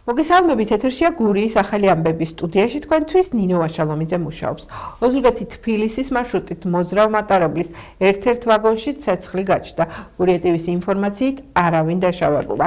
მოგესალმებით, ეთერშია გურიის ახალი ამბების სტუდიაში თქვენთვის ნინო ვაშალომიძე მუშაობს. ოზურგეთი თბილისის მარშრუტით მოძრავ მატარებლის ერთ-ერთ ვაგონში ცეცხლი გაჩნდა. გურია ტივის ინფორმაციით არავინ დაშავებულა.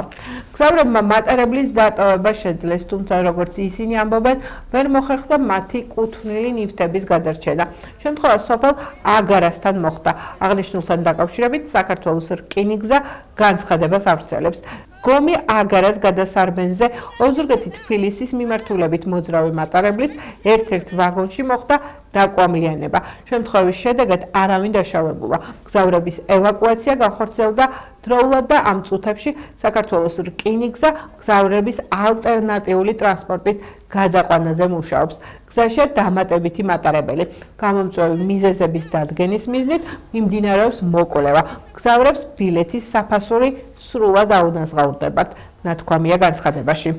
მგზავრებმა მატარებლის დატოვება შეძლეს, თუმცა როგორც ისინი ამბობენ, ვერ მოხერხდა მათი კუთვნილი ნივთების გადარჩენა. შემთხვევა სოფელ აგარასთან მოხდა. აღნიშნულთან დაკავშირებით საქართველოს რკინიგზა განცხადებას ავრცელებს. გომი აგარას გადასარბენზე ოზურგეთი თბილისის მიმართულებით მოძრავი მატარებლის ერთ-ერთ ვაგონში მოხდა დაკვამლიანება. შემთხვევის შედეგად არავინ დაშავებულა. მგზავრების ევაკუაცია განხორციელდა დროულად და ამ წუთებში საქართველოს რკინიგზა მგზავრების ალტერნატიული ტრანსპორტით გადაყვანაზე მუშაობს. გზაშია დამატებითი მატარებელი. გამომწვევი მიზეზების დადგენის მიზნით მიმდინარეობს მოკვლევა. მგზავრებს ბილეთის საფასური სრულად აუნაზღაურდებათ, ნათქვამია განცხადებაში.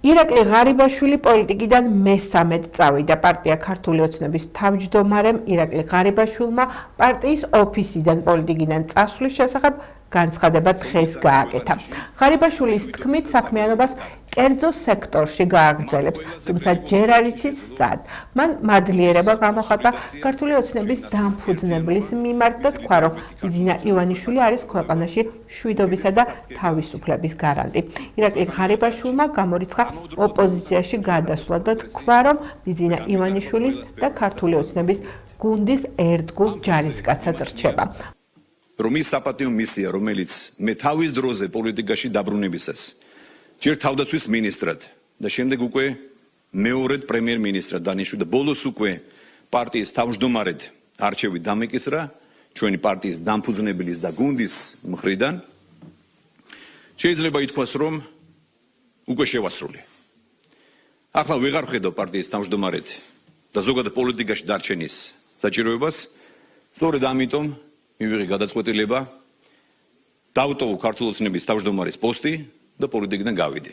ირაკლი ღარიბაშვილი პოლიტიკიდან მესამედ წავიდა. პარტია ქართული ოცნების თავმჯდომარემ ირაკლი ღარიბაშვილმა პარტიის ოფისიდან პოლიტიკიდან წასვლის შესახებ განცხადება დღეს გააკეთა. ღარიბაშვილის თქმით, საქმიანობას კერძო სექტორში გააგრძელებს, თუმცა ჯერ არ იცის სად. მან მადლიერება გამოხატა ქართული ოცნების დამფუძნებლის მიმართ და თქვა, რომ ბიძინა ივანიშვილი არის ქვეყანაში მშვიდობისა და თავისუფლების გარანტი. ირაკლი ღარიბაშვილმა გამორიცხა ოპოზიციაში გადასვლა და თქვა, რომ ბიძინა ივანიშვილის და ქართული ოცნების გუნდის ერთგულ ჯარისკაცად რჩება. რომ ის საპატიო მისია, რომელიც მე თავის დროზე პოლიტიკაში დაბრუნებისას ჯერ თავდაცვის მინისტრად და შემდეგ უკვე მეორედ პრემიერ-მინისტრად დანიშნული და ბოლოს უკვე პარტიის თავმჯდომარედ არჩევით დამეკისრა ჩვენი პარტიის დამფუძნებლის და გუნდის მხრიდან, შეიძლება ითქვას, რომ უკვე შევასრულე. ახლა ვეღარ ვხედავ პარტიის თავმჯდომარედ და ზოგადად პოლიტიკაში დარჩენის საჭიროებას, სწორედ ამიტომ მივიღე გადაწყვეტილება დავტოვო ქართული ოცნების თავმჯდომარის პოსტი და პოლიტიკიდან გავიდე.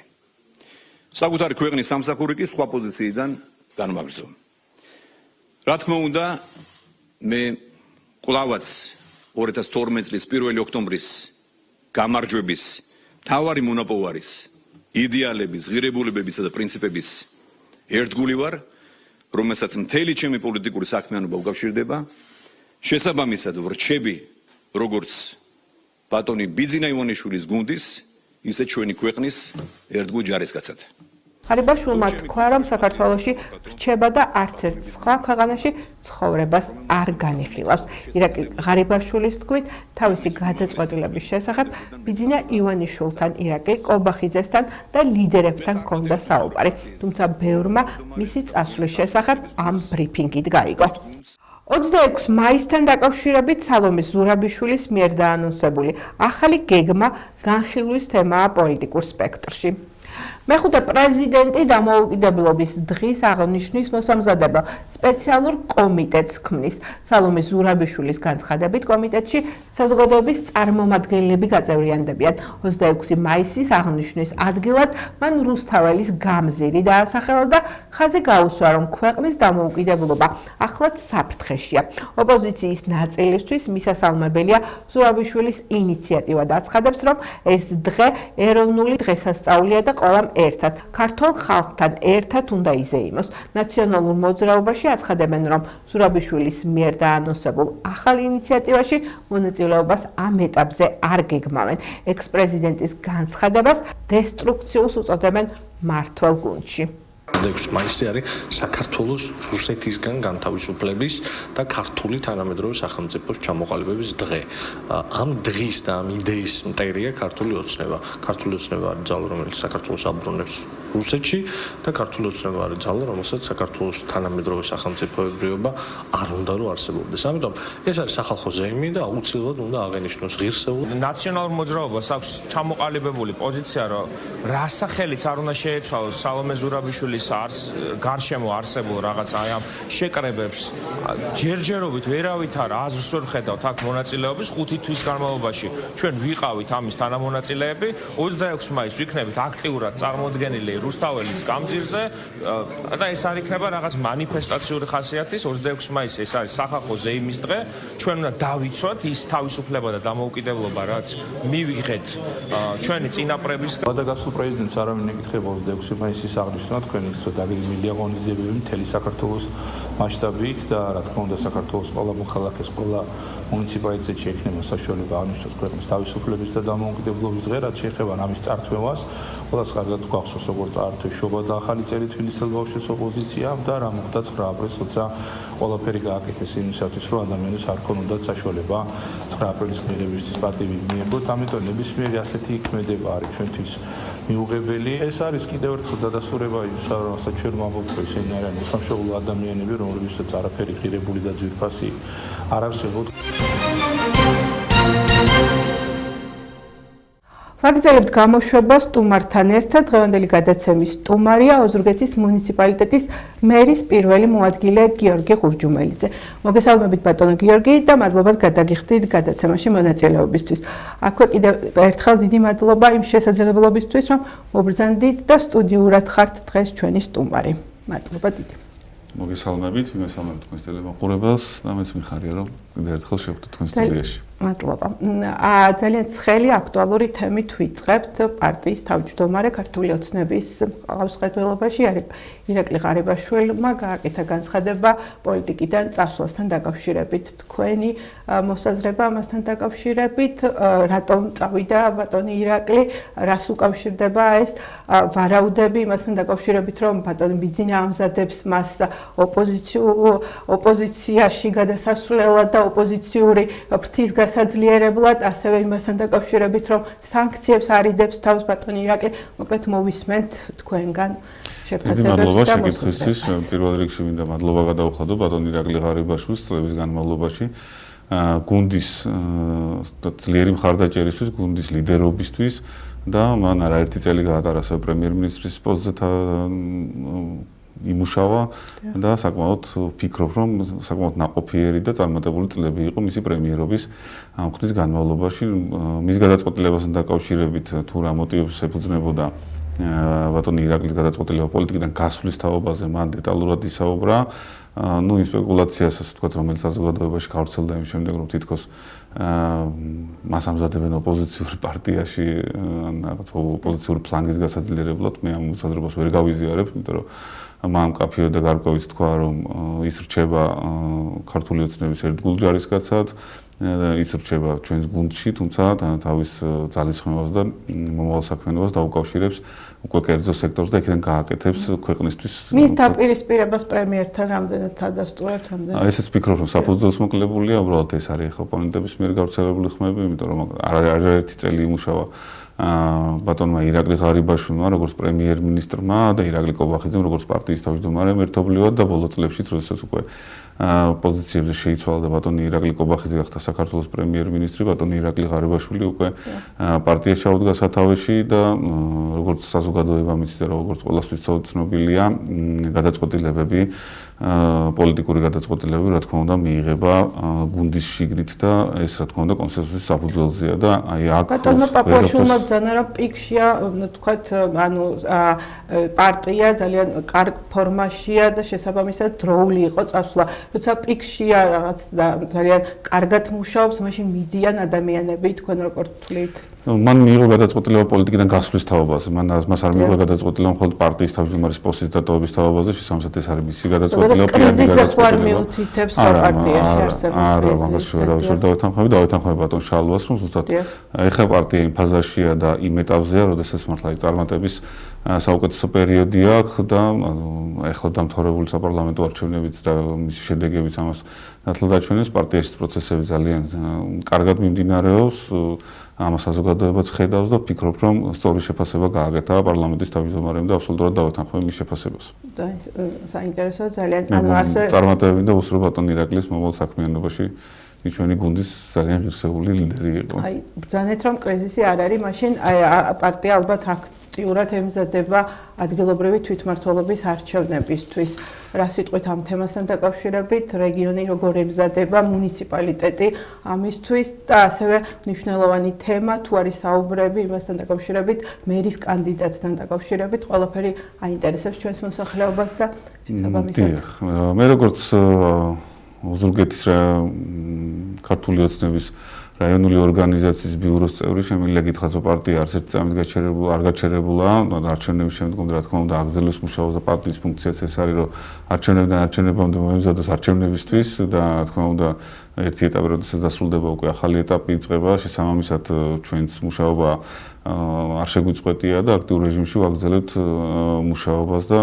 საკუთარი ქვეყნის სამსახური კი სხვა პოზიციიდან განმაგრძო. რა თქმა უნდა, მე კვლავაც 2012 წლის 1 ოქტომბრის გამარჯვების მთავარი მონაპოვარის იდეალების, ღირებულებებისა და პრინციპების ერთგული ვარ, რომელსაც მთელი ჩემი პოლიტიკური საქმიანობა უკავშირდება. შესაბამისად ვრჩები როგორც ბატონი ბიძინა ივანიშვილის გუნდის, ისე ჩვენი ქვეყნის ერთგულ ჯარისკაცად. ღარიბაშვილმა თქვა, რომ საქართველოში რჩება და არც ერთ სხვა ქვეყანაში ცხოვრებას არ განიხილავს. ირაკლი ღარიბაშვილის თქმით, თავისი გადაწყვეტილების შესახებ ბიძინა ივანიშვილთან, ირაკლი კობახიძესთან და ლიდერებთან ჰქონდა საუბარი, თუმცა ბევრმა მისი წასვლის შესახებ ამ ბრიფინგით გაიგო. 26 მაისთან დაკავშირებით სალომე ზურაბიშვილის მიერ დაანონსებული ახალი გეგმა განხილვის თემაა პოლიტიკურ სპექტრში. მეხუთე პრეზიდენტი დამოუკიდებლობის დღის აღნიშვნის მოსამზადებელ სპეციალურ კომიტეტს ქმნის. სალომე ზურაბიშვილის განცხადებით, კომიტეტში საზოგადოების წარმომადგენლები გაწევრიანდებიან. 26 მაისის აღნიშვნის ადგილად მან რუსთაველის გამზირი დაასახელა და ხაზი გაუსვა, რომ ქვეყნის დამოუკიდებლობა ახლაც საფრთხეშია. ოპოზიციის ნაწილისთვის მისასალმებელია ზურაბიშვილის ინიციატივა და აცხადებს, რომ ეს დღე ეროვნული დღესასწაულია და ყველამ ერთად, ქართულ ხალხთან ერთად უნდა იზეიმოს. ნაციონალურ მოძრაობაში აცხადებენ, რომ ზურაბიშვილის მიერ დაანონსებულ ახალ ინიციატივაში მონაწილეობას ამ ეტაპზე არ გეგმავენ. ექს-პრეზიდენტის განცხადებას დესტრუქციულს უწოდებენ მართვალ გუნდში. 26 მაისი არის საქართველოს რუსეთისგან განთავისუფლების და ქართული თანამედროვე სახელმწიფოს ჩამოყალიბების დღე. ამ დღის და ამ იდეის მტერია ქართული ოცნება. ქართული ოცნება არის ძალა, რომელიც საქართველოს აბრუნებს რუსეთში და ქართული ოცნება არის ძალა, რომელსაც საქართველოს თანამედროვე სახელმწიფოებრიობა არ უნდა რომ არსებობდეს. ამიტომ ეს არის სახალხო ზეიმი და აუცილებლად უნდა აღენიშნოს ღირსეულად. ნაციონალურ მოძრაობას აქვს ჩამოყალიბებული პოზიცია, რომ რასახელიც არ უნდა შეეცვალოს სალომე ზურაბიშვილის გარშემო არსებულ რაღაც აი ამ შეკრებებს ჯერჯერობით ვერავითარ აზრს ვერ ხედავთ აქ მონაწილეობის 5 თვის განმავლობაში ჩვენ ვიყავით ამის თანამონაწილეები 26 მაისს ვიქნებით აქტიურად წარმოდგენილი რუსთაველის კამძირზე და ეს არ იქნება რაღაც მანიფესტაციური ხასიათის 26 მაისი ეს არის სახალხო ზეიმის დღე ჩვენ უნდა დავიცვათ ის თავისუფლება და დამოუკიდებლობა რაც მივიღეთ ჩვენი წინაპრების გადაგასულ პრეზიდენტს არავინ ეკითხება 26 მაისის აღნიშვნა თქვენ იცით დაგეგმილია ღონისძიებები მთელი საქართველოს მასშტაბით და რა თქმა უნდა საქართველოს ყველა მოქალაქეს ყველა მუნიციპალიტეტში ექნება საშუალება აღნიშნოს ქვეყნის თავისუფლების და დამოუკიდებლობის დღე რაც შეეხება ამის წართმევას ყველას კარგად გვახსოვს როგორც წართვის შობა და ახალი წელი თბილისელ ბავშვის ოპოზიციამ და რა მოხდა 9 აპრილს როცა ყველაფერი გააკეთეს იმისათვის რომ ადამიანებს არ ქონოდათ საშუალება 9 აპრილის გმირებისთვის პატივი მიიღოთ ამიტომ ნებისმიერი ასეთი ქმედება არის ჩვენთვის მიუღებელი ეს არის კიდევ ერთხელ დადასტურება იმისა რასაც ჩვენ ვამბობთ რომ ისინი არიან სამშობლო ადამიანები რომლებსაც არაფერი ღირებული და ძვირფასი არ არსებობს ვაგრძელებთ გამოშვებას სტუმართან ერთად დღევანდელი გადაცემის სტუმარია ოზურგეთის მუნიციპალიტეტის მერის პირველი მოადგილე გიორგი ღურჯუმელიძე. მოგესალმებით ბატონო გიორგი და მადლობას გადაგიხდით გადაცემაში მონაწილეობისთვის. აქვე კიდევ ერთხელ დიდი მადლობა იმ შესაძლებლობისთვის რომ მობრძანდით და სტუდიურად ხართ დღეს ჩვენი სტუმარი. მადლობა დიდი. მოგესალმებით, მოგესალმებით თქვენს ტელემაყურებელს და მეც მიხარია რომ კიდევ ერთხელ შევხვდით თქვენს სტუდიაში. მადლობა. ძალიან ცხელი აქტუალური თემით ვიწყებთ პარტიის თავმჯდომარე ქართული ოცნების ყავსყედველობაში ირაკლი ღარიბაშვილმა გააკეთა განცხადება პოლიტიკიდან წასვლასთან დაკავშირებით. თქვენი მოსაზრება ამასთან დაკავშირებით, რატომ წავიდა ბატონი ირაკლი, რას უკავშირდება ეს ვარაუდები იმასთან დაკავშირებით, რომ ბატონი ბიძინა ამზადებს მას ოპოზიციაში გადასასვლელად და ოპოზიციური ფრთის გასაძლიერებლად, ასევე იმასთან დაკავშირებით, რომ სანქციებს არიდებს თავს ბატონი ირაკლი, მოკლედ მოვისმენთ თქვენგან შეფასებებს. მადლობა შეკითხვისთვის. პირველ რიგში მინდა მადლობა გადაუხადო ბატონ ირაკლი ღარიბაშვილს წლების განმავლობაში გუნდის ძლიერი მხარდაჭერისთვის, გუნდის ლიდერობისთვის და მან არაერთი წელი გაატარა პრემიერ-მინისტრის პოსტზე იმუშავა და საკმაოდ ვფიქრობ, რომ საკმაოდ ნაყოფიერი და წარმატებული წლები იყო მისი პრემიერობის ამ ხნის განმავლობაში. მის გადაწყვეტილებასთან დაკავშირებით თუ რა მოტივებს ეფუძნებოდა ბატონი ირაკლის გადაწყვეტილება პოლიტიკიდან გასვლის თაობაზე მან დეტალურად ისაუბრა. ნუ იმ სპეკულაციას ასე ვთქვათ, რომელიც საზოგადოებაში გავრცელდა იმ შემდეგ, რომ თითქოს მას ამზადებენ ოპოზიციური პარტიაში ან რაღაც ოპოზიციური ფლანგის გასაძლიერებლად. მე ამ მოსაზრებას ვერ გავიზიარებ, იმიტომ რომ მან კაფეო და გარკვევით თქვა, რომ ის რჩება ქართული ოცნების ერთგულჯარისკაცად, ის რჩება ჩვენს გუნდში, თუმცა თავის ძალისხმევას და მომავალ საქმიანობას დაუკავშირებს უკვე კერძო სექტორს და იქიდან გააკეთებს ქვეყნისთვის. მის დაპირისპირებას პრემიერთან რამდენად დადასტურებთ, რამდენად? ესეც ვფიქრობ, რომ საფუძველს მოკლებულია, უბრალოდ ეს არის ხო ოპონენტების მიერ გავრცელებული ხმები, იმიტომ რომ არაერთი წელი იმუშავა ბატონმა ირაკლი ღარიბაშვილმა როგორც პრემიერ-მინისტრმა და ირაკლი კობახიძემ როგორც პარტიის თავმჯდომარემ ერთობლივად და ბოლო წლებშიც როდესაც უკვე პოზიციებზე შეიცვალა და ბატონი ირაკლი კობახიძე გახდა საქართველოს პრემიერ-მინისტრი, ბატონი ირაკლი ღარიბაშვილი უკვე პარტიაში ჩაუდგა სათავეში და როგორც საზოგადოებამ იცის და როგორც ყველასთვის ცნობილია, გადაწყვეტილებები პოლიტიკური გადაწყვეტილებები, რა თქმა უნდა, მიიღება გუნდის შიგნით და ეს რა თქმა უნდა კონსენსუსის საფუძველზეა და აი აქ ბატონმა პაპაშვილმა ბრძანა რომ პიქშია, თქვათ, ანუ პარტია ძალიან კარგ ფორმაშია და შესაბამისად დროული იყო წასვლა. როცა პიქშია რაღაც ძალიან კარგად მუშაობს, მაშინ მიდიან ადამიანები, თქვენ როგორ თვლით? მან მიიღო გადაწყვეტილება პოლიტიკიდან გასვლის თაობაზე. მას არ მიიღო გადაწყვეტილება მხოლოდ პარტიის თავმჯდომარის პოსტის დატოვების თაობაზე, შესაბამისად ეს არის მისი გადაწყვეტილება, პირადი გადაწყვეტილება. არა, მაგას ვერ დავეთანხმები ბატონ შალვას, რომ ზუსტად ეხლა პარტია იმ ფაზაშია და იმ ეტაპზეა, როდესაც მართლა წარმატების საუკეთესო პერიოდი აქვს და ეხლა დამთავრებული საპარლამენტო არჩევნებიც და მისი შედეგებიც ამას ნათლად აჩვენებს. პარტიის პროცესები ძალიან კარგად მიმდინარეობს. ამას საზოგადოებაც ხედავს და ვფიქრობ, რომ სწორი შეფასება გააკეთა პარლამენტის თავმჯდომარემ და აბსოლუტურად დავეთანხმები მის შეფასებას. და საინტერესოა ძალიან, ანუ ასე წარმატებები და უსრო ბატონ ირაკლის მომავალ საქმიანობაში ის ჩვენი გუნდის ძალიან ღირსეული ლიდერი იყო. აი, ბრძანეთ რომ კრიზისი არ არის, მაშინ პარტია ალბათ აქტიურად ემზადება ადგილობრივი თვითმმართველობის არჩევნებისთვის. რა სიტყვით ამ თემასთან დაკავშირებით, რეგიონი როგორ ემზადება, მუნიციპალიტეტი ამისთვის და ასევე მნიშვნელოვანი თემა თუ არის საუბრები იმასთან დაკავშირებით, მერის კანდიდატთან დაკავშირებით, ყველაფერი აინტერესებს ჩვენს მოსახლეობას და შესაბამისად. მე როგორც ოზურგეთის ქართული ოცნების რაიონული ორგანიზაციის ბიუროს წევრი შემიძლია გითხრათ, რომ პარტია არც ერთ წამით არ გაჩერებულა, არჩევნების შემდგომ რა თქმა უნდა აგზელოს მუშაობას და პარტიის ფუნქციაც ეს არის, რომ არჩევნებიდან არჩევნებამდე მოემზადოს არჩევნებისთვის და რა თქმა უნდა ერთი ეტაპი როდესაც დასრულდება უკვე ახალი ეტაპი იწყება, შესაბამისად ჩვენც მუშაობა არ შეგვიწყვეტია და აქტიურ რეჟიმში ვაგრძელებთ მუშაობას და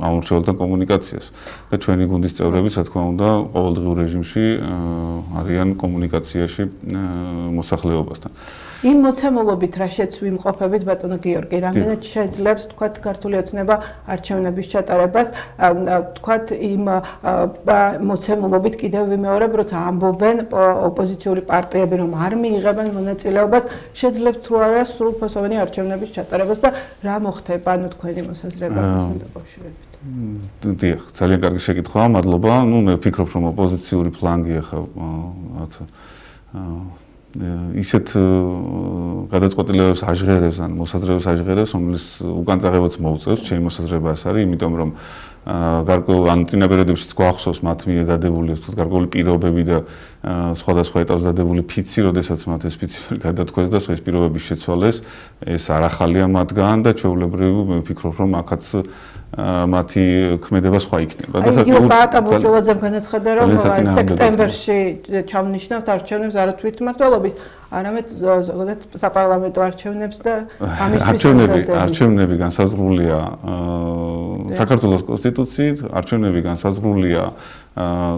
ამორჩეულთან კომუნიკაციას. და ჩვენი გუნდის წევრებიც რა თქმა უნდა ყოველდღიურ რეჟიმში არიან კომუნიკაციაში მოსახლეობასთან. იმ მოცემულობით რაშეც ვიმყოფებით ბატონო გიორგი, რამდენად შეძლებს თქვათ ქართული ოცნება არჩევნების ჩატარებას, თქვათ იმ მოცემულობით კიდევ ვიმეორებ, როცა ამბობენ ოპოზიციური პარტიები რომ არ მიიღებენ მონაწილეობას, შეძლებთ თუ არა სრულფასოვანი არჩევნების ჩატარებას და რა მოხდება ანუ თქვენი მოსაზრება ამასთან დაკავშირებით? დიახ, ძალიან კარგი შეკითხვაა, მადლობა. მე ვფიქრობ, რომ ოპოზიციური ფლანგი ახლა რაცა ისეთ გადაწყვეტილებებს აჟღერებს ან მოსაზრებებს აჟღერებს, რომლის უკანწაღებაც მოუწევს, ჩემი მოსაზრება ეს არის, იმიტომ რომ გარკვეულ ან წინა პერიოდებშიც გვახსოვს მათ მიერ დადებული თქო გარკვეული პირობები და სხვადასხვა ეტაპზე დადებული ფიცი, როდესაც მათ ეს ფიცი გადათქვეს და ეს პირობების შეცვალეს, ეს არ ახალია მათგან და ჩვეულებრივ მე ვფიქრობ, რომ აქაც მათი ქმედება სხვა იქნება. და ბატა ბუჭულაძემ განაცხადა, რომ სექტემბერში ჩავნიშნავთ არჩევნებს არა თვითმმართველობის, არამედ ზოგადად საპარლამენტო არჩევნებს და არჩევნები განსაზღვრულია საქართველოს კონსტიტუციით, არჩევნები განსაზღვრულია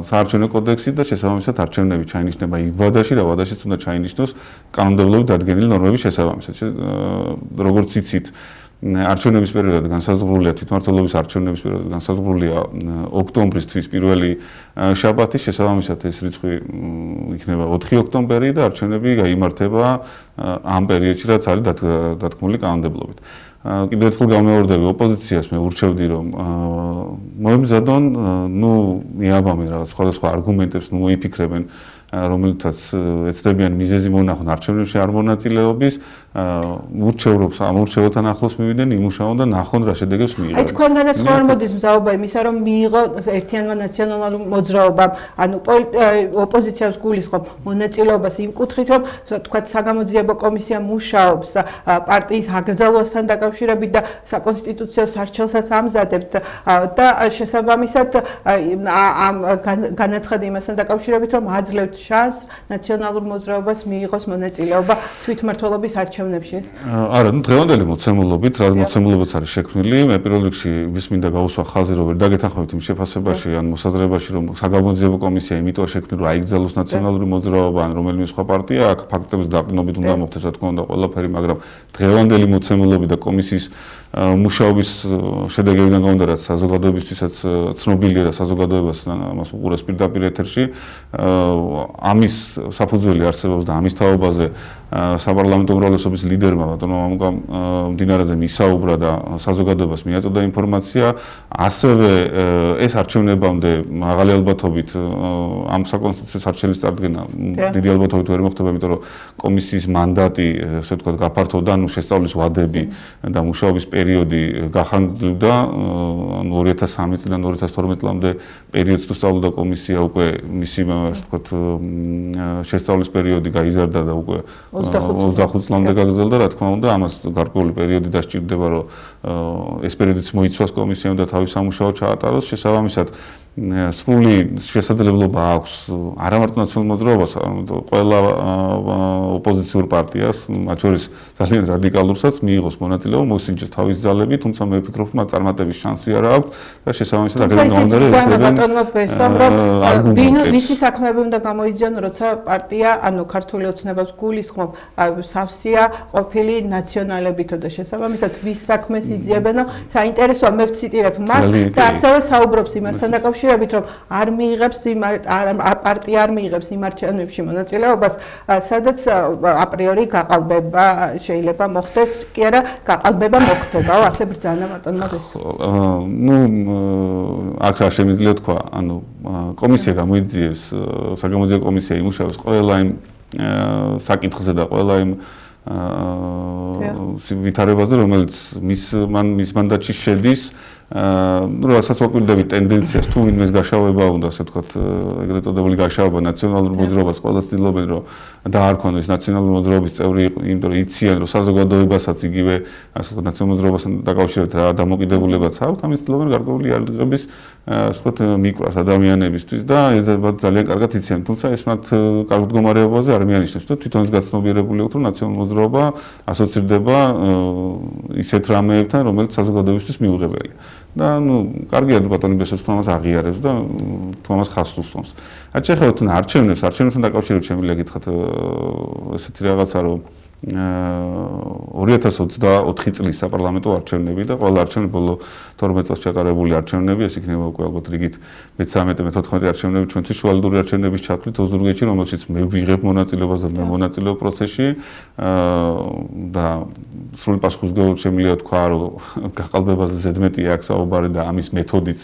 საარჩევნო კოდექსით და შესაბამისად არჩევნები ჩაინიშნება იმ ვადაში, რა ვადაშიც უნდა ჩაინიშნოს კანონმდებლობით დადგენილი ნორმების შესაბამისად. როგორც იცით, არჩევნების პერიოდი განსაზღვრულია თვითმმართველობის არჩევნების პერიოდი განსაზღვრულია ოქტომბრის თვის პირველი შაბათი, შესაბამისად ეს რიცხვი იქნება 4 ოქტომბერი და არჩევნები გაიმართება ამ პერიოდში, რაც არის დათქმული კანონმდებლობით. კიდევ ერთხელ გამეორდები ოპოზიციას, მე ურჩევდი რომ მოემზადონ, მიაბამენ რაღაც სხვადასხვა არგუმენტებს, მოიფიქრებენ რომელთაც ეცდებიან მიზეზი მონახონ არჩევნებში არ მონაწილეობის, ურჩევრობს ამ ურჩევლთან ახლოს მივიდნენ, იმუშაონ და ნახონ რა შედეგებს მიიღებენ. აი თქვენგანაც ხო არ მოდის მზაობა იმისა, რომ მიიღო ერთიანმა ნაციონალურ მოძრაობამ, ანუ ოპოზიციას გულისხმობ მონაწილეობას იმ კუთხით, რომ თქვათ საგამოძიებო კომისია მუშაობს პარტიის აკრძალვასთან დაკავშირებით და საკონსტიტუციო სარჩელსაც ამზადებთ და შესაბამისად ამ განაცხადი იმასთან დაკავშირებით, რომ აძლევთ შანსს ნაციონალურ მოძრაობას მიიღოს მონაწილეობა თვითმმართველობის არჩევნებში. არა, დღევანდელი მოცემულობით, რა მოცემულობაც არის შექმნილი, მე პირველ რიგში ვის მინდა გავუსვა ხაზი, რომ ვერ დაგეთანხმებით იმ შეფასებაში ან მოსაზრებაში, რომ საგამოძიებო კომისია იმიტომ შექმნილი, რომ აიგზავნოს ნაციონალური მოძრაობა ან რომელიმე სხვა პარტია, აქ ფაქტების დაყრდნობით უნდა მოხდეს, რა თქმა უნდა, ყველაფერი, მაგრამ დღევანდელი მოცემულობით და კომისიის მუშაობის შედეგებიდან გამომდინარე, რაც საზოგადოებისთვისაც ცნობილია და საზოგადოებას ამას უყურებს პირდაპირ ეთერში, ამის საფუძველი არსებობს და ამის თაობაზე საპარლამენტო უმრავლესობის ლიდერმა ბატონმა მდინარეზე მისაუბრა და საზოგადოებას მიაწოდა ინფორმაცია, ასევე ეს არჩევნებამდე მაღალი ალბათობით ამ საკონსტიტუციო არჩევნების წარდგენა დიდი ალბათობით ვერ მოხდება, იმიტომ რომ კომისიის მანდატი, ასე ვთქვათ, გაფართოვდა, შესწავლის ვადები და მუშაობის პერიოდი გახანგრძლივდა, 2013 წლიდან 2012 წლამდე პერიოდს თუ სწავლობდა კომისია, უკვე მისი, ასე ვთქვათ, შესწავლის პერიოდი გაიზარდა და უკვე 25 წლამდე გაგრძელდა, რა თქმა უნდა, ამას გარკვეული პერიოდი დასჭირდება, რომ ეს პერიოდიც მოიცვას კომისიამ და თავის სამუშაო ჩაატაროს, შესაბამისად სრული შესაძლებლობა აქვს არა მარტო ნაციონალურ მოძრაობას, ყველა ოპოზიციურ პარტიას, მათ შორის ძალიან რადიკალურსაც მიიღოს მონაწილეობა, მოსინჯოს თავის ძალები, თუმცა მე ვფიქრობ, რომ წარმატების შანსი არ აქვს და შესაბამისად აქედან გამომდინარე ვისი საქმეები უნდა გამოიძიონ, როცა პარტია, ანუ ქართული ოცნებას გულისხმობ, სავსეა ყოფილი ნაციონალებითო და შესაბამისად ვის საქმეს იძიებენო, საინტერესოა, მე ვციტირებ მას და ასევე საუბრობს იმასთან დაკავშირებით, დაკავშირებით რომ არ მიიღებს პარტია არ მიიღებს იმ არჩევნებში მონაწილეობას, სადაც აპრიორი გაყალბება შეიძლება მოხდეს, კი არა, გაყალბება მოხდება, ასე ბრძანა ბატონმა დესო. აქ რა შემიძლია თქვა, კომისია გამოიძიებს, საგამოძიებო კომისია იმუშავებს ყველა იმ საკითხზე და ყველა იმ ვითარებაზე, რომელიც მის მანდატში შედის, რასაც ვაკვირდებით ტენდენციას, თუ ვინმეს გაშავება უნდა, ასე ვთქვათ, ეგრეთ წოდებული გაშავება ნაციონალურ მოძრაობას, ყველა ცდილობენ, რომ დაარქვანოს ნაციონალური მოძრაობის წევრი, იმიტომ რომ იციან, რომ საზოგადოებასაც იგივე, ასე ვთქვათ, ნაციონალურ მოძრაობასთან დაკავშირებით რა დამოკიდებულებაც აქვს, ამის ცდილობენ გარკვეული არგების, ასე ვთქვათ, მიკროს ადამიანებისთვის და ეს ძალიან კარგად იციან, თუმცა ეს მათ კარგ მდგომარეობაზე არ მიანიშნებს, რომ თვითონაც გაცნობიერებული აქვს, რომ ნაციონალური მოძრაობა ასოცირდება ისეთ რამეებთან, რომელიც საზოგადოებისთვის მიუღებელია. და კარგია ბატონი ბესოს თუ ამას აღიარებს და თუ ამას ხაზს უსვამს. შეეხებათ არჩევნებთან დაკავშირებით შემიძლია გითხრათ ესეთი რაღაცა, რომ 2024 წლის საპარლამენტო არჩევნები და ყველა არჩევნები ბოლო 12 წელს ჩატარებული არჩევნები, ეს იქნება უკვე ალბათ რიგით მე-13-მე-14 არჩევნები ჩვენთვის შუალედური არჩევნების ჩათვლით ოზურგეთში, რომელშიც მე ვიღებ მონაწილეობას და მე მონაწილეობ პროცესში და სრული პასუხისმგებლობით შემიძლია თქვა, რომ გაყალბებაზე ზედმეტია აქ საუბარი და ამის მეთოდიც,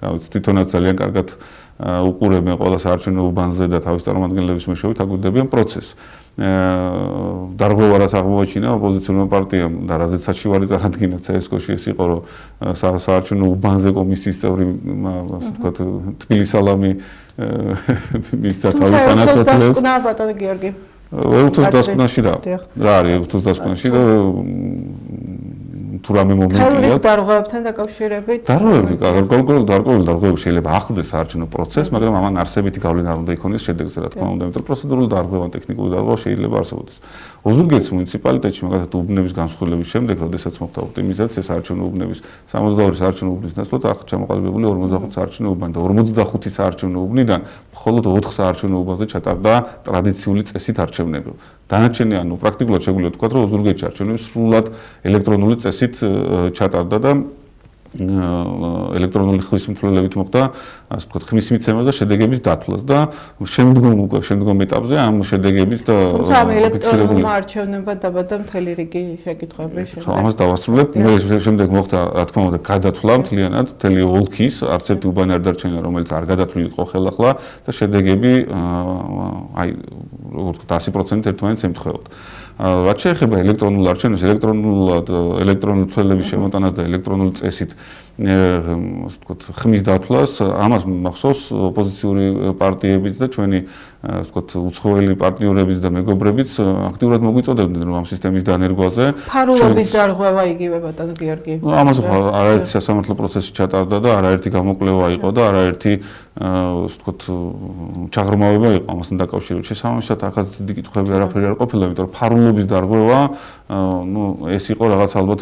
რაც თვითონაც ძალიან კარგად უყურებენ ყველა საარჩევნო უბანზე და თავის წარმომადგენლების მეშვეობით აგვირდებიან პროცესს. დარღვევა რაც აღმოაჩინა ოპოზიციურმა პარტიამ და რაზეც საჩივარი წარადგინა CSGO-ში ეს იყო, რომ საარჩევნო უბანზე კომისიის წევრი, ასე ვთქვათ, თბილი სალამი მისცა თავის თანასწორებს. თუმცა ბატონო გიორგი. ელთოს დასკვნაში რა არის ელთოს დასკვნაში და თუ რამე მომენტია დარღვევებთან დაკავშირებით გარკვეული დარღვევები შეიძლება ახლდეს საარჩევნო პროცესს, მაგრამ ამან არსებითი გავლენა არ უნდა იქონიოს შედეგზე, რა თქმა უნდა, იმიტომ რომ პროცედურული დარღვევა, ტექნიკური დარღვევა შეიძლება არსებობდეს. ოზურგეთის მუნიციპალიტეტში მაგალითად უბნების განსხვავების შემდეგ, როდესაც მოხდა ოპტიმიზაცია საარჩევნო უბნების 62 საარჩევნო უბნის ნაცვლად ახლა ჩამოყალიბებული 45 საარჩევნო უბანი და 55 საარჩევნო უბნიდან მხოლოდ 4 საარჩევნო უბანზე ჩატარდა ტრადიციული წესით არჩევნები. დანარჩენი პრაქტიკულად შეგვიძლია ვთქვათ, რომ ოზურგეთში არჩევნები სრულად ელექტრონული წესით ჩატარდა და ელექტრონული ხმის მცველებით მოხდა, ასე ვთქვათ, ხმის მიცემას და შედეგების დათვლას და შემდგომ ეტაპზე ამ შედეგების და თუმცა ამ ელექტრონულმა არჩევნებმა დაბადა მთელი რიგი შეკითხვები ხო, ამას დავასრულებ. მე შემდეგ მოხდა, რა თქმა უნდა, გადათვლა მთლიანად მთელი ოლქის, არც ერთი უბანი არ დარჩენილა, რომელიც არ გადათვლილიყო ხელახლა და შედეგები აი, როგორ ვთქვათ, 100% ერთმანეთს ემთხვეოდა. რაც შეეხება ელექტრონულ არჩევნებს, ელექტრონული მცველების შემოტანას და ელექტრონული წესით ასე ვთქვათ, ხმის დათვლას, ამას მახსოვს ოპოზიციური პარტიებიც და ჩვენი ასე ვთქვათ, უცხოელი პარტნიორებიც და მეგობრებიც აქტიურად მოგვიწოდებდნენ, რომ ამ სისტემის დანერგვაზე ფარულობის დარღვევა იგივე ბატონო გიორგი. ამაზე არაერთი სასამართლო პროცესი ჩატარდა და არაერთი გამოკვლევა იყო და არაერთი ასე ვთქვათ, ჩაღრმავება იყო ამასთან დაკავშირებით. შესაბამისად, ახაც დიდი კითხვები არაფერი არ ყოფილა, იმიტომ რომ ფარულობის დარღვევა, ეს იყო რაღაც ალბათ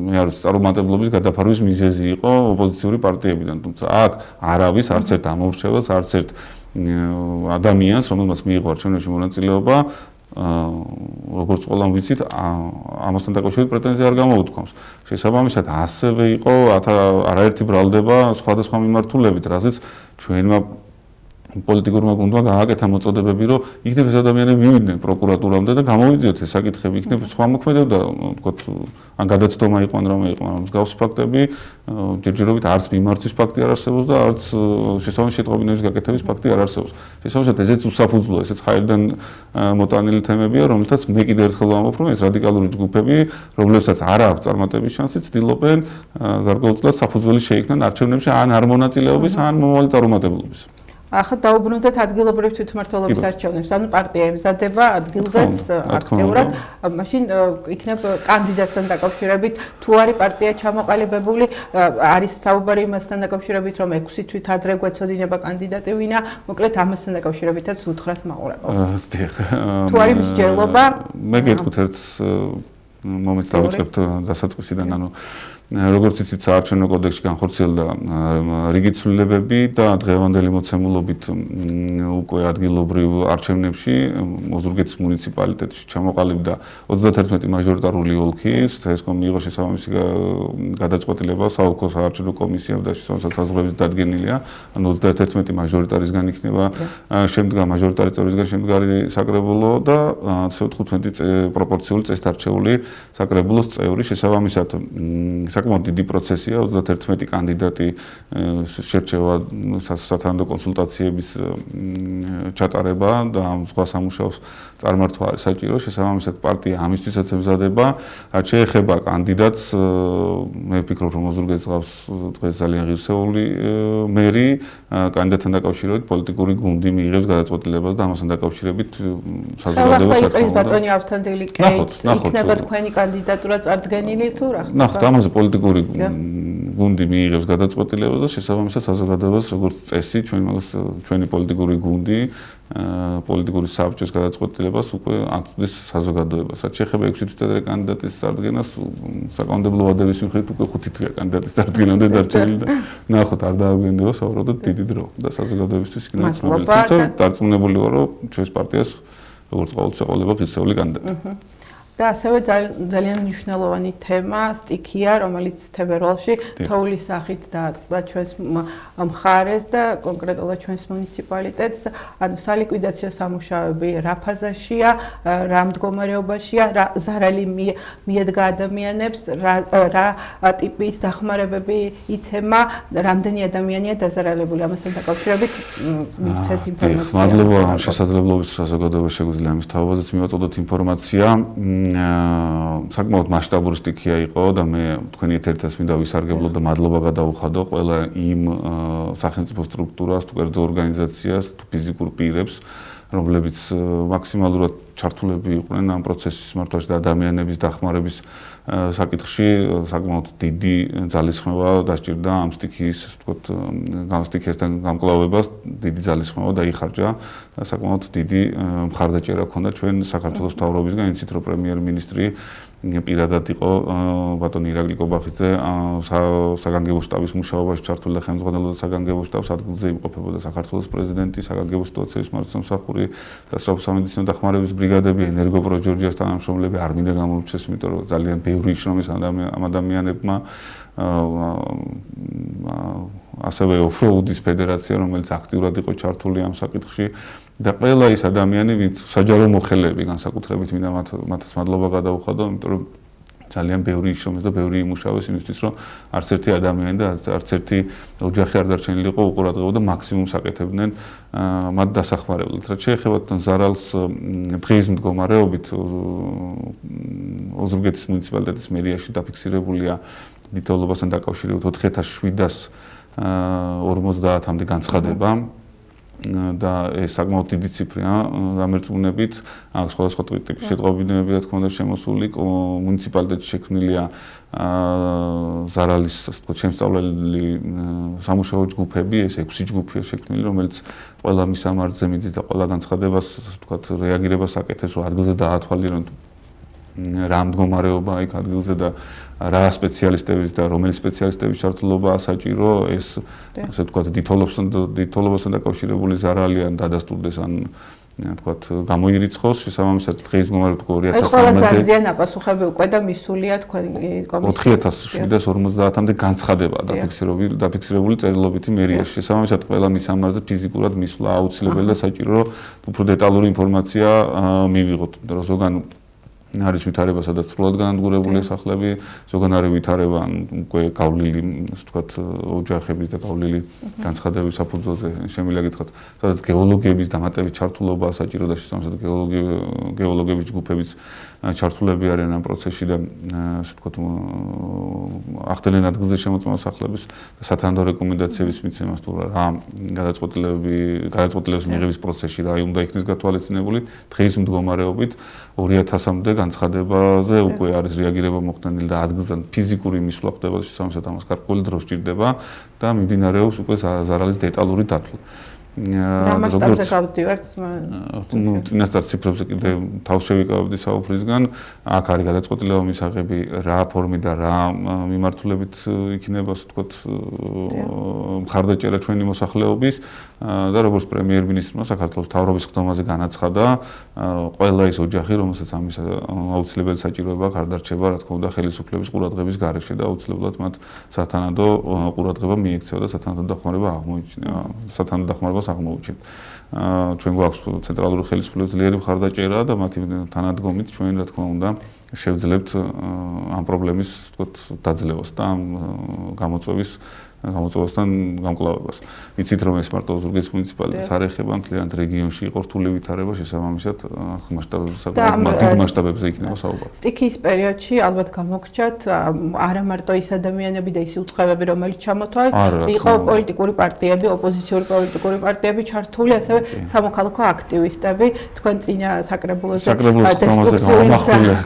მე არ ვიცი, წარუმატებლობის გადაფარვის მიზეზი იყო ოპოზიციური პარტიებიდან, თუმცა აქ არავის არც ერთ ამორჩეველს, არც ერთ ადამიანს, რომელმაც მიიღო არჩევნებში მონაწილეობა, როგორც ყველამ ვიცით, ამასთან დაკავშირებით პრეტენზია არ გამოუთქვამს. შესაბამისად, ასევე იყო არაერთი ბრალდება სხვადასხვა მიმართულებით, რაზეც ჩვენმა პოლიტიკურმა გუნდმა გააკეთა მოწოდებები, რომ იქნებ ეს ადამიანები მივიდნენ პროკურატურამდე და გამოვიძიოთ ეს საკითხები, იქნებ სხვა მოქმედებდა, ვთქვათ, ან გადაცდომა იყო, ან რამე იყო, მაგრამ მსგავსი ფაქტები ჯერჯერობით არც მიმართვის ფაქტი არ არსებობს და არც შესაბამისი შეტყობინების გაკეთების ფაქტი არ არსებობს. შესაბამისად, ესეც უსაფუძვლოა, ესეც ჰაერიდან მოტანილი თემებია, რომელთაც მე კიდევ ერთხელ ვამბობ, რომ ეს რადიკალური ჯგუფები, რომლებსაც არ აქვს წარმატების შანსი, ცდილობენ გარკვეულწილად საფუძველი შეიქმნან არჩევნებში ან არ მონაწილეობის, ან მომავალი წარუმატებლობის. ახლა დაუბრუნდეთ ადგილობრივ თვითმმართველობის არჩევნებს, ანუ პარტია ემზადება ადგილზეც აქტიურად, მაშინ იქნებ კანდიდატთან დაკავშირებით, თუ არის პარტია ჩამოყალიბებული, არის საუბარი იმასთან დაკავშირებით, რომ 6 თვით ადრე გვეცოდინება კანდიდატი ვინა, მოკლედ ამასთან დაკავშირებითაც უთხრათ მაყურებელს. თუ არის მსჯელობა? მე გეტყვით ერთ მომენტს დავიწყებთ დასაწყისიდან, ანუ როგორც იცით, საარჩევნო კოდექსში განხორციელდა რიგი ცვლილებები და დღევანდელი მოცემულობით უკვე ადგილობრივ არჩევნებში ოზურგეთის მუნიციპალიტეტში ჩამოყალიბდა 31 მაჟორიტარული ოლქი, CSKM მიიღო შესაბამისი გადაწყვეტილება საოლქო საარჩევნო კომისიამ და შესაბამისად საზღვრების დადგენილია, ანუ 31 მაჟორიტარისგან იქნება შემდგარი მაჟორიტარი წევრისგან შემდგარი საკრებულო და 15 პროპორციული წესდარჩეული საკრებულოს წევრი, შესაბამისად საკმაოდ დიდი პროცესია, 31 კანდიდატი შერჩევა სათანადო კონსულტაციების ჩატარება და ამ სხვა სამუშაოს წარმართვა არის საჭირო, შესაბამისად პარტია ამისთვისაც ემზადება, რაც შეეხება კანდიდატს, მე ვფიქრობ, რომ ოზურგეთს გავს დღეს ძალიან ღირსეული მერი, კანდიდატთან დაკავშირებით პოლიტიკური გუნდი მიიღებს გადაწყვეტილებას და ამასთან დაკავშირებით საზოგადოებას საქმეა. ბატონი ავთანდილი კეითს იქნება თქვენი კანდიდატურა წარდგენილი თუ რა? ნახეთ, ამაზე პოლიტიკური გუნდი მიიღებს გადაწყვეტილებას და შესაბამისად საზოგადოებას როგორც წესი, ჩვენი პოლიტიკური გუნდი პოლიტიკური საბჭოს გადაწყვეტილებას უკვე აწვდის საზოგადოებას. რაც შეეხება 6 თვით კანდიდატის წარდგენას, საკანონმდებლო ვადების მიხედვით უკვე 5 თვია კანდიდატის წარდგენამდე დარჩენილი და ნახოთ არ დააგვიანდება საუბრობთ დიდი დრო და საზოგადოებისთვის იქნება ცნობილი. თუმცა დარწმუნებული ვარ, რომ ჩვენს პარტიას როგორც ყოველთვის ეყოლება ღირსეული კანდიდატი. და ასევე ძალიან მნიშვნელოვანი თემა სტიქია, რომელიც თებერვალში თოვლის სახით დაატყდა ჩვენს მხარეს და კონკრეტულად ჩვენს მუნიციპალიტეტს. ანუ სალიკვიდაციო სამუშაოები რა ფაზაშია, რა მდგომარეობაშია, რა ზარალი მიედგა ადამიანებს, რა ტიპის დახმარებები იცემა, რამდენი ადამიანია დაზარალებული ამასთან დაკავშირებით მიცეთ ინფორმაცია. მადლობა ამ შესაძლებლობის საზოგადოებას შეგვიძლია ამის თავაზეც მივაწოდოთ ინფორმაცია. საკმაოდ მასშტაბური სტიქია იყო და მე თქვენი ეთერითაც მინდა ვისარგებლო და მადლობა გადავუხადო ყველა იმ სახელმწიფო სტრუქტურას, თუ კერძო ორგანიზაციას, თუ ფიზიკურ პირებს, რომლებიც მაქსიმალურად ჩართულები იყვნენ ამ პროცესის მართვაში და ადამიანების დახმარების საკითხში, საკმაოდ დიდი ძალისხმევა დასჭირდა ამ სტიქიის, ვთქვათ, სტიქიასთან გამკლავებას, დიდი ძალისხმევა დაიხარჯა და საკმაოდ დიდი მხარდაჭერა ჰქონდა ჩვენ საქართველოს მთავრობისგან, იცით რომ პრემიერ-მინისტრი პირადად იყო ბატონი ირაკლი კობახიძე საგანგებო შტაბის მუშაობაში ჩართული და ხელმძღვანელობდა საგანგებო შტაბს, ადგილზე იმყოფებოდა საქართველოს პრეზიდენტი, საგანგებო სიტუაციების მარცხნივ და სწრაფო სამედიცინო დახმარების ბრიგადები, ენერგოპრო ჯორჯიას თანამშრომლები არ მინდა გამოუჩეს, იმიტომ რომ ძალიან ბევრი შრომის ამ ადამიანებმა ასევე ოფროუდის ფედერაცია, რომელიც აქტიურად იყო ჩართული ამ საკითხში და ყველა ის ადამიანი, ვინც საჯარო მოხელეები განსაკუთრებით მინდა მათს მადლობა გადავუხადო, იმიტომ რომ ძალიან ბევრი შრომის და ბევრი იმუშავეს იმისთვის, რომ არც ერთი ადამიანი და არც ერთი ოჯახი არ დარჩენილიყო უყურადღებოდა და მაქსიმუმს აკეთებდნენ მათ დასახმარებლად. რაც შეეხება ზარალს დღის მდგომარეობით ოზურგეთის მუნიციპალიტეტის მერიაში დაფიქსირებულია მიტოლობასთან დაკავშირებით 4750-მდე განცხადება და ეს საკმაოდ დიდი ციფრია დამერწმუნებით, აქ სხვადასხვა ტიპის შეტყობინებები რა თქმა უნდა შემოსული, მუნიციპალიტეტში შექმნილია ზარალის, თქო, შემსწავლელი სამუშაო ჯგუფები, ეს 6 ჯგუფია შექმნილი, რომელიც ყველა მის ამარხზე მიდის და ყველა განცხადებას, თქო, რეაგირებას აკეთებს, რომ ადგილზე დაათვალიერონ რა მდგომარეობა იქ ადგილზე და რა სპეციალისტების და რომელი სპეციალისტების ჩართულობაა საჭირო, ეს ასე ვთქვათ, დიდთოლებასთან დაკავშირებული ზარალი ან დადასტურდეს ან ვთქვათ, გამოირიცხოს, შესაბამისად დღის მდგომარეობით 2013 აი ყველა ზარზიან აპასუხები უკვე და მისულია თქვენი კომისია 4750-მდე განცხადება დაფიქსირებული წერილობითი მერიაში. შესაბამისად ყველა მის ამარხზე ფიზიკურად მისვლა აუცილებელი და საჭირო, რომ უფრო დეტალური ინფორმაცია მივიღოთ, რომ ზოგან არის ვითარება, სადაც სრულად განადგურებული სახლები, ზოგან არის ვითარება უკვე გავლილი, ასე ვთქვათ, ოჯახების და გავლილი განცხადების საფუძველზე შემიძლია გითხრათ, სადაც გეოლოგიების დამატებით ჩართულობაა საჭირო და შესაბამისად გეოლოგების ჯგუფებიც ჩართულები არიან ამ პროცესში და ასე ვთქვათ, ახდენენ ადგილზე შემოწმება სახლების და სათანადო რეკომენდაციების მიცემას თუ რა გადაწყვეტილების მიღების პროცესში რა უნდა იქნეს გათვალისწინებული, დღის მდგომარეობით 2000-მდე განცხადებაზე უკვე არის რეაგირება მოხდენილი და ადგილზე ფიზიკური მისვლა ხდება, შესაბამისად ამას გარკვეული დრო სჭირდება და მიმდინარეობს უკვე ზარალის დეტალური დათვლა. რა მასშტაბზე გავდივართ? ну, წინასწარ ციფრებზე კიდე თავს შევიკავებდი საუფლისგან, აქ არის გადაწყვეტილება მისაღები რა ფორმით და რა მიმართულებით იქნება, ასე ვთქვათ, მხარდაჭერა ჩვენი მოსახლეობის და როგორც პრემიერ-მინისტრმა საქართველოს მთავრობის ხდომაზე განაცხადა, ყველა ის ოჯახი, რომელსაც ამის აუცილებელი საჭიროება აქვს, არ დარჩება, რა თქმა უნდა, ხელისუფლების ყურადღების გარეშე და აუცილებლად მათ სათანადო ყურადღება მიექცევა და სათანადო დახმარება აღმოუჩინთ. ჩვენ გვაქვს ცენტრალური ხელისუფლების ძლიერი მხარდაჭერა და მათი თანადგომით ჩვენ, რა თქმა უნდა, შევძლებთ ამ პრობლემის, ვთქვათ, დაძლევას და ამ გამოწვევასთან გამკლავებას. იცით რომ ეს მარტო ზურგის მუნიციპალიტეტს არ ეხება, მთლიანად რეგიონში იყო რთული ვითარება, შესაბამისად დიდ მასშტაბებზე იქნება საუბარი. სტიქიის პერიოდში ალბათ გამოგჩათ არა მარტო ის ადამიანები და ის უწყებები, რომელიც ჩამოთვალეთ, იყო პოლიტიკური პარტიები, ოპოზიციური პოლიტიკური პარტიები ჩართული, ასევე სამოქალაქო აქტივისტები, თქვენ წინა საკრებულოზე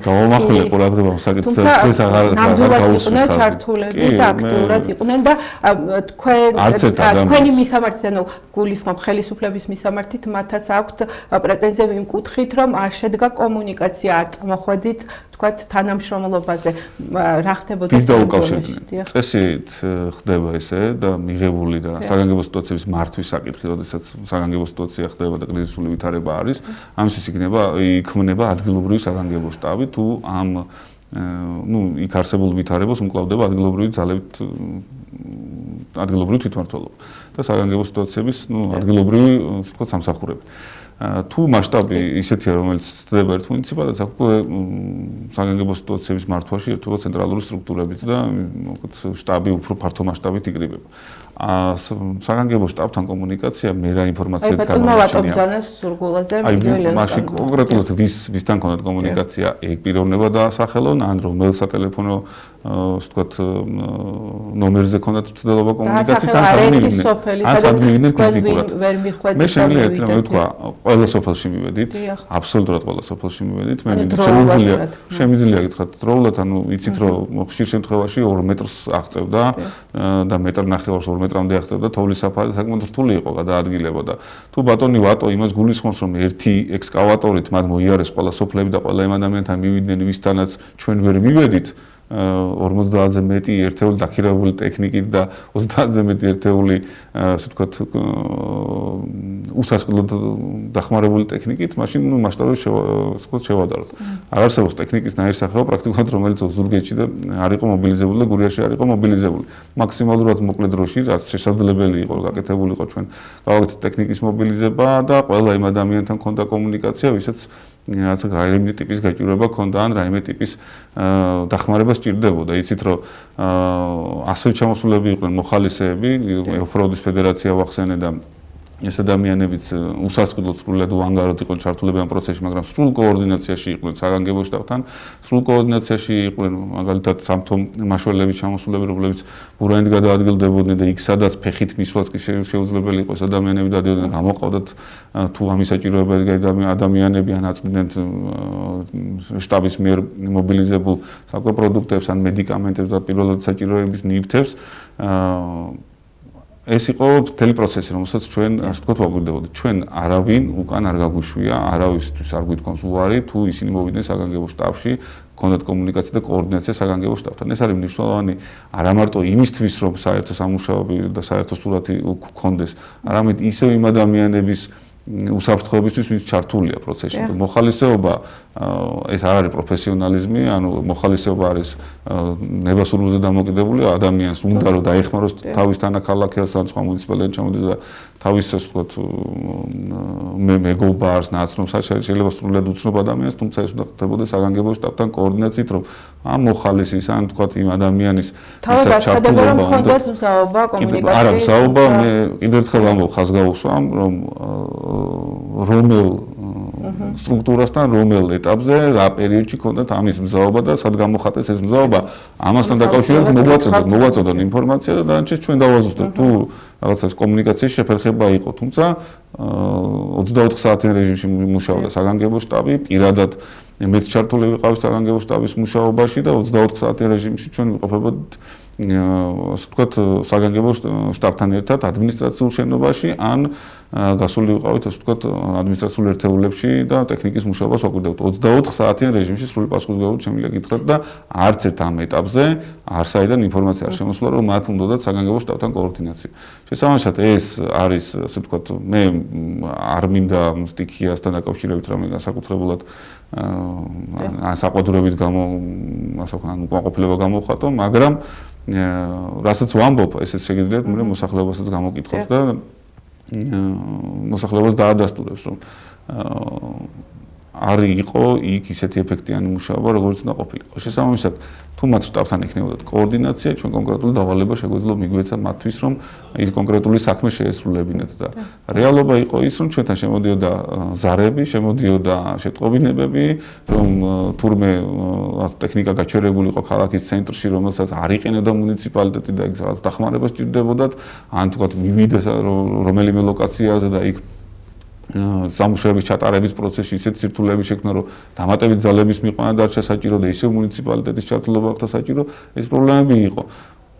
გამომახვილე ყურადღება საკითხს ეს აღარ გაუსვით ჩართულები და აქტიურად იყვნენ და თქვენი მისამართით, ანუ გულისხმობ ხელისუფლების მისამართით, მათაც აქვთ პრეტენზიები იმ კუთხით, რომ არ შედგა კომუნიკაცია, არ წამოხვედით, თქვათ, თანამშრომლობაზე, რა ხდებოდა საუბრობთ. წესით ხდება ესე და მიღებული და საგანგებო სიტუაციების მართვის საკითხი, როდესაც საგანგებო სიტუაცია ხდება და კრიზისული ვითარება არის, ამისთვის იქმნება ადგილობრივი საგანგებო შტაბი, თუ ამ იქ არსებულ ვითარებას უმკლავდება ადგილობრივი თვითმმართველობა და საგანგებო სიტუაციების, ადგილობრივი, ვთქვათ, სამსახურები. თუ მასშტაბი ისეთია, რომელიც ცდება ერთ მუნიციპალიტეტს, აქ უკვე საგანგებო სიტუაციების მართვაში ერთობა ცენტრალური სტრუქტურებით და შტაბი უფრო ფართო მასშტაბით იკრიბება. საგანგებო შტაბთან კომუნიკაცია მე რა ინფორმაციაც გამომაჩენია. მაშინ კონკრეტულად ვისთან ქონდათ კომუნიკაცია, ეგ პიროვნება დაასახელონ, ან რომელ სატელეფონო ვთქვათ ნომერზე ქონდათ მცდელობა კომუნიკაციის, ან სად მივიდნენ ფიზიკურად. მე შემიძლია ერთ რამე ვთქვა, ყველა სოფელში მივედით, აბსოლუტურად ყველა სოფელში მივედით, მე შემიძლია გითხრათ დროულად, ანუ იცით რომ ხშირ შემთხვევაში 2 მეტრს აღწევდა და მეტр ნახევარს 2 მეტრამდე აღწევდა თოვლის საფარი, საკმაოდ რთული იყო გადაადგილება და თუ ბატონი ვატო იმას გულისხმობს, რომ ერთი ექსკავატორით მათ მოიარეს ყველა სოფლები და ყველა იმ ადამიანთან მივიდნენ, ვისთანაც ჩვენ ვერ მივედით, 50-ზე მეტი ერთეული დაქირავებული ტექნიკით და 30-ზე მეტი ერთეული, ასე ვთქვათ, უსასყიდლოდ დახმარებული ტექნიკით, მაშინ მასშტაბები შევადაროთ. არ არსებობს ტექნიკის ნაირსახეობა პრაქტიკულად, რომელიც ზურგეთში და არ იყო მობილიზებული და გურიაში არ იყო მობილიზებული. მაქსიმალურად მოკლე დროში, რაც შესაძლებელი იყო, გაკეთებული იყო ჩვენ გავაკეთეთ ტექნიკის მობილიზება და ყველა იმ ადამიანთან ჰქონდა კომუნიკაცია, ვისაც რაიმე ტიპის გაჭირვება ჰქონდა ან რაიმე ტიპის დახმარება სჭირდებოდა. იცით რომ ასევე ჩამოსულები იყვნენ მოხალისეები, ოფროუდის ფედერაცია ვახსენე და ეს ადამიანებიც უსასყიდლოდ სრულად უანგაროდ იყვნენ ჩართულები ამ პროცესში, მაგრამ სრულ კოორდინაციაში იყვნენ საგანგებო შტაბთან, სრულ კოორდინაციაში იყვნენ მაგალითად სამთო მაშველები ჩამოსულები, რომლებიც ბურანით გადაადგილდებოდნენ და იქ სადაც ფეხით მისვლაც კი შეუძლებელი იყო, ეს ადამიანები დადიოდნენ, გამოყავდათ თუ ამის საჭიროება ადამიანები ან აწვდიდნენ შტაბის მიერ მობილიზებულ საკვე პროდუქტებს ან მედიკამენტებს და პირველად საჭიროების ნივთებს. ეს იყო მთელი პროცესი, რომელსაც ჩვენ, ასე ვთქვათ, ვაგვირდებოდით. ჩვენ არავინ უკან არ გაგვიშვია, არავისთვის არ გვითქვამს უარი, თუ ისინი მოვიდნენ საგანგებო შტაბში, ქონდათ კომუნიკაცია და კოორდინაცია საგანგებო შტაბთან. ეს არის მნიშვნელოვანი არა მარტო იმისთვის, რომ საერთო სამუშაოები და საერთო სურათი გქონდეს, არამედ ისევ იმ ადამიანების უსაფრთხოებისთვის, ვინც ჩართულია პროცესში. მოხალისეობა ეს არ არის პროფესიონალიზმი, ანუ მოხალისეობა არის ნებასურველზე დამოკიდებული ადამიანს უნდა რომ დაეხმაროს თავის თანაქალაქელს ან სხვა მუნიციპალიტეტში ჩამოდის და თავის ასე ვთქვათ მეგობარს, ნაცნობს, შეიძლება სრულად უცნობ ადამიანს, თუმცა ეს უნდა ხდებოდეს საგანგებო შტაბთან კოორდინაციით, რომ ამ მოხალისის ან ვთქვათ იმ ადამიანის ვისაც ჩართულობა უნდა ჰქონდეს მზაობა კომუნიკაციის. არა, მზაობა მე კიდევ ერთხელ ამბობ, ხაზს გავუსვამ, რომ რომელ სტრუქტურასთან რომელ ეტაპზე რა პერიოდში ქონდათ ამის მზაობა და სად გამოხატეს ეს მზაობა, ამასთან დაკავშირებით მოგვაწოდონ ინფორმაცია და დანარჩენს ჩვენ დავაზუსტებთ თუ რაღაცა კომუნიკაციის შეფერხება იყო, თუმცა 24 საათიან რეჟიმში მუშაობდა საგანგებო შტაბი, პირადად მეც ჩართული ვიყავი საგანგებო შტაბის მუშაობაში და 24 საათიან რეჟიმში ჩვენ ვიყოფებოდით ასე ვთქვათ საგანგებო შტაბთან ერთად ადმინისტრაციულ შენობაში ან გასული ვიყავით, ასე ვთქვათ, ადმინისტრაციულ ერთეულებში და ტექნიკის მუშაობას ვაკვირდებით. 24 საათიან რეჟიმში სრული პასუხისმგებლობით შემიძლია გითხრათ და არც ერთ ამ ეტაპზე არსაიდან ინფორმაცია არ შემოსულა, რომ მათ უნდათ საგანგებო შტაბთან კოორდინაცია. შესაბამისად, ეს არის, ასე ვთქვათ, მე არ მინდა სტიქიასთან დაკავშირებით რამე განსაკუთრებულად ან საყვედურებით ასე ვთქვათ, უკმაყოფილება გამოვხატო, მაგრამ რასაც ვამბობ, ესეც შეგიძლიათ მე მოსახლეობასაც გამოკითხოს და მოსახლეობას დაადასტურებს, რომ არ იყო იქ ისეთი ეფექტიანი მუშაობა, როგორც უნდა ყოფილიყო. შესაბამისად, თუ მათ შტაბთან ექნებოდათ კოორდინაცია, ჩვენ კონკრეტული დავალება შეგვეძლო მიგვეცა მათთვის, რომ ის კონკრეტული საქმე შეესრულებინათ და რეალობა იყო ის, რომ ჩვენთან შემოდიოდა ზარები, შემოდიოდა შეტყობინებები, რომ თურმე ტექნიკა გაჩერებული იყო ქალაქის ცენტრში, რომელსაც არ იყენებდა მუნიციპალიტეტი და იქ რაღაც დახმარება სჭირდებოდათ, ან თქვათ მივიდა რომელიმე ლოკაციაზე და იქ სამუშაოების ჩატარების პროცესში ისეთ სირთულეები შექმნა, რომ დამატებით ძალების მიყვანა დარჩა საჭირო და ისევ მუნიციპალიტეტის ჩართულობა ხდა საჭირო, ეს პრობლემები იყო.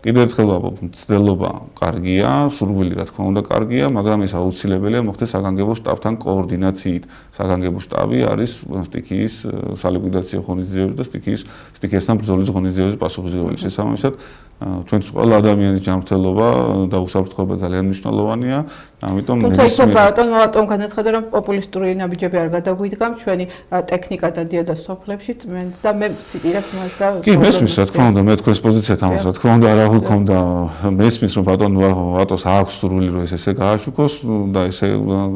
კიდევ ერთხელ ვამბობ, მცდელობა კარგია, სურვილი რა თქმა უნდა კარგია, მაგრამ ეს აუცილებელია მოხდეს საგანგებო შტაბთან კოორდინაციით. საგანგებო შტაბი არის სტიქიის სალიკვიდაციო ღონისძიებების და სტიქიასთან ბრძოლის ღონისძიებების პასუხისმგებელი. შესაბამისად, ჩვენთვის ყველა ადამიანის ჯანმრთელობა და უსაფრთხოება ძალიან მნიშვნელოვანია. ამიტომ თუმცა ბატონო განაცხადა, რომ პოპულისტური ნაბიჯები არ გადაგვიდგამ, ჩვენი ტექნიკა დადიოდა სოფლებში, წმენდა და მე ციტირებ მას და კი, მესმის, რა თქმა უნდა, მე თქვენს პოზიციათ ამას, რა თქმა უნდა, არ აღუქონდა მესმის, რომ ბატონო ვატოს აქვს სურვილი, რომ ესე გააშუქოს და ესე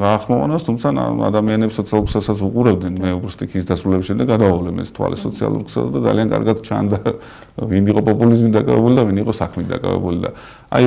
გაახმოვანოს, თუმცა ადამიანებს სოციალურ ქსელსაც უყურებდნენ, მე უფრო სტიქიის დასრულების შემდეგ გადავავლე ეს თვალე სოციალურ ქსელს და ძალიან კარგად ჩანდა, ვინ იყო პოპულიზმით დაკავებული და ვინ იყო საქმით დაკავებული და აი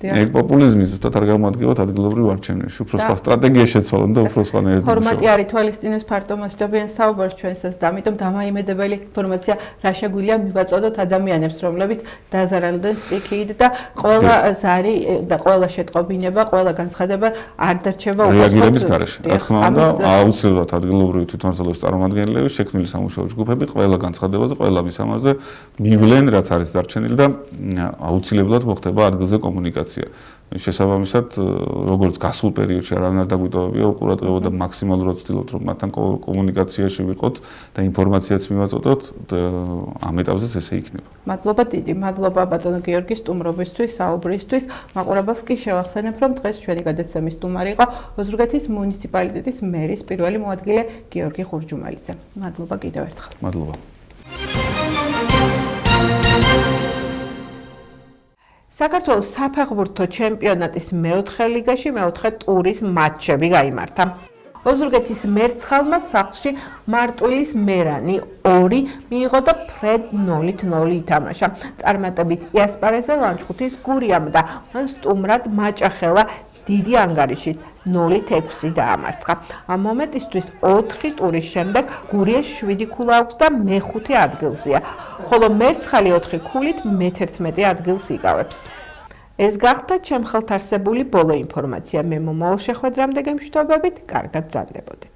ეგ პოპულიზმი ზუსტად არ გამოადგებათ ადგილობრივ არჩევნებში. უფრო სხვა სტრატეგია შეცვალონ და უფრო სხვა ნერვები. ფორმატი არ ითვალისწინებს ფართო მასშტაბიან საუბარს ჩვენსაც და ამიტომ დამაიმედებელი ინფორმაცია რა შეგვიძლია მივაწოდოთ ადამიანებს, რომლებიც დაზარალდნენ სტიქიით და ყველა ზარი და ყველა შეტყობინება, ყველა განცხადება არ დარჩება რეაგირების გარეშე. რა თქმა უნდა, აუცილებლად ადგილობრივი თვითმმართველობის წარმომადგენლები, შექმნილი სამუშაო ჯგუფები ყველა განცხადებაზე, ყველა მისამართზე მივლენ, რაც არის დარჩენილი და აუცილებლად მოხდება ადგილზე კომუნიკაცია. შესაბამისად, როგორც გასულ პერიოდში არავინ არ დაგვიტოვებია, უყურადღებო და მაქსიმალურად ვცდილობთ, რომ მათთან კომუნიკაციაში ვიყოთ და ინფორმაციაც მივაწოდოთ, ამ ეტაპზეც ესე იქნება. მადლობა დიდი, მადლობა ბატონო გიორგი სტუმრობისთვის, საუბრისთვის. მაყურებელს კი შევახსენებ, რომ დღეს ჩვენი გადაცემის სტუმარი იყო ოზურგეთის მუნიციპალიტეტის მერის პირველი მოადგილე გიორგი ხურჯუმალიძე. მადლობა კიდევ ერთხელ. მადლობა. საქართველოს საფეხბურთო ჩემპიონატის მეოთხე ლიგაში მეოთხე ტურის მატჩები გაიმართა. ოზურგეთის მერცხალმა სახლში მარტვილის მერანი 2 მიიღო და ფრედ 0-0 ითამაშა. წარმატებით იასპარეზა ლანჩხუთის გურიამ და მან სტუმრად მაჭახელა დიდი ანგარიშით 0-6 დაამარცხა. ამ მომენტისთვის 4 ტურის შემდეგ გურიას 7 ქულა აქვს და მეხუთე ადგილზეა, ხოლო მერცხალი 4 ქულით მე-11 ადგილს იკავებს. ეს გახდა ჩემ ხელთ არსებული ბოლო ინფორმაცია. მე მომავალ შეხვედრამდე გემშვიდობებით, კარგად გრძანდებოდეთ.